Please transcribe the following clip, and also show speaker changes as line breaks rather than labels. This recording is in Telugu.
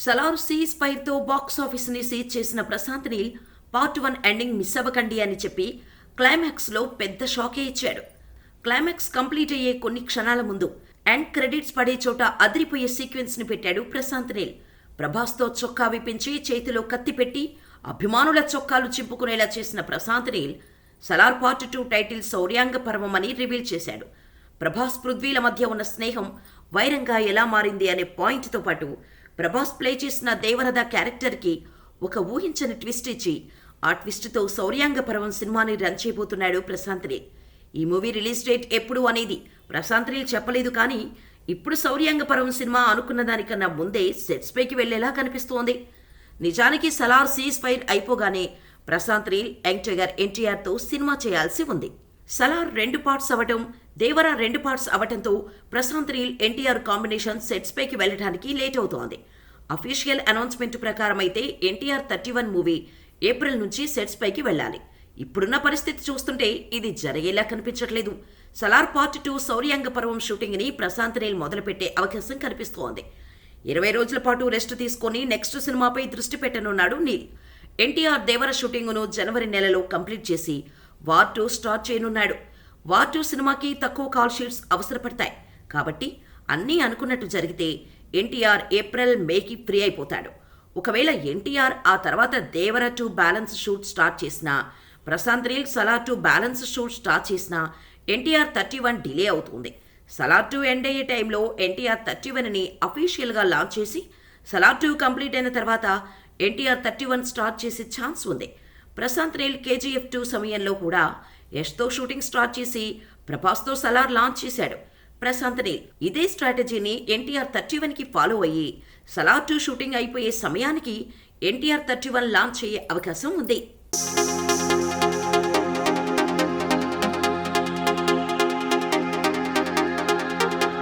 సలార్ సీజ్ ఫైర్తో బాక్స్ ఆఫీస్ని సీజ్ చేసిన Prashanth Neel part 1 ending miss అవ్వకండి అని చెప్పి క్లైమాక్స్లో పెద్ద షాకే ఇచ్చాడు. క్లైమాక్స్ కంప్లీట్ అయ్యే కొన్ని క్షణాల ముందు ఎండ్ క్రెడిట్స్ పడే చోట అదిరిపోయే సీక్వెన్స్ని పెట్టాడు ప్రశాంత్ నీల్. ప్రభాస్తో చొక్కా విప్పించి చేతిలో కత్తి పెట్టి అభిమానుల చొక్కాలు చింపుకునేలా చేసిన ప్రశాంత్ నీల్ సలార్ పార్ట్ 2 టైటిల్ శౌర్యాంగ పర్వం అని రివీల్ చేశాడు. ప్రభాస్ పృథ్వీల మధ్య ఉన్న స్నేహం వైరంగా ఎలా మారింది అనే పాయింట్తో పాటు ప్రభాస్ ప్లే చేసిన దేవరథ క్యారెక్టర్కి ఒక ఊహించని ట్విస్ట్ ఇచ్చి ఆ ట్విస్ట్తో శౌర్యాంగ పర్వం సినిమాని రన్ చేయబోతున్నాడు ప్రశాంత్ నీల్. ఈ మూవీ రిలీజ్ డేట్ ఎప్పుడు అనేది ప్రశాంత్ నీల్ చెప్పలేదు, కానీ ఇప్పుడు శౌర్యాంగ పర్వం సినిమా అనుకున్న దానికన్నా ముందే సెట్స్ పైకి వెళ్లేలా కనిపిస్తోంది. నిజానికి సలార్ సీజ్ ఫైర్ అయిపోగానే ప్రశాంత్ నీల్ యంగ్ టైగర్ ఎన్టీఆర్తో సినిమా చేయాల్సి ఉంది. సలార్ 2 పార్ట్స్ అవటం, దేవరా 2 పార్ట్స్ అవటంతో ప్రశాంత్ నీల్ ఎన్టీఆర్ కాంబినేషన్ సెట్స్ పైకి వెళ్లడానికి లేట్ అవుతోంది. అఫీషియల్ అనౌన్స్మెంట్ ప్రకారం అయితే ఎన్టీఆర్ 31 మూవీ ఏప్రిల్ నుంచి సెట్స్ పైకి వెళ్ళాలి. ఇప్పుడున్న పరిస్థితి చూస్తుంటే ఇది జరిగేలా కనిపించట్లేదు. సలార్ పార్ట్ 2 శౌర్యాంగ పర్వం షూటింగ్ని ప్రశాంత్ నీల్ మొదలుపెట్టే అవకాశం కనిపిస్తోంది. 20 రోజుల పాటు రెస్ట్ తీసుకొని నెక్స్ట్ సినిమాపై దృష్టి పెట్టనున్నాడు నీల్. ఎన్టీఆర్ దేవర షూటింగ్ను జనవరి నెలలో కంప్లీట్ చేసి వార్ 2 స్టార్ట్ చేయనున్నాడు. వార్ 2 సినిమాకి తక్కువ కాల్ షీట్స్ అవసరపడతాయి కాబట్టి అన్నీ అనుకున్నట్టు జరిగితే ఎన్టీఆర్ ఏప్రిల్ మేకి ఫ్రీ అయిపోతాడు. ఒకవేళ ఎన్టీఆర్ ఆ తర్వాత దేవర 2 బ్యాలెన్స్ షూట్ స్టార్ట్ చేసినా, Prashanth Neel Salaar 2 balance shoot start చేసినా ఎన్టీఆర్ 31 డిలే అవుతుంది. సలార్ 2 ఎండ్ అయ్యే టైంలో ఎన్టీఆర్ 31ని అఫీషియల్గా లాంచ్ చేసి సలార్ 2 కంప్లీట్ అయిన తర్వాత ఎన్టీఆర్ 31 స్టార్ట్ చేసే ఛాన్స్ ఉంది. ప్రశాంత్ నీల్ కేజీఎఫ్ 2 సమయంలో కూడా యష్తో షూటింగ్ స్టార్ట్ చేసి ప్రభాస్తో సలార్ లాంచ్ చేశాడు. ప్రశాంత్ నీల్ ఇదే స్ట్రాటజీని ఎన్టీఆర్ 31కి ఫాలో అయ్యి సలార్ 2 షూటింగ్ అయిపోయే సమయానికి ఎన్టీఆర్ 31 లాంచ్ అయ్యే అవకాశం ఉంది.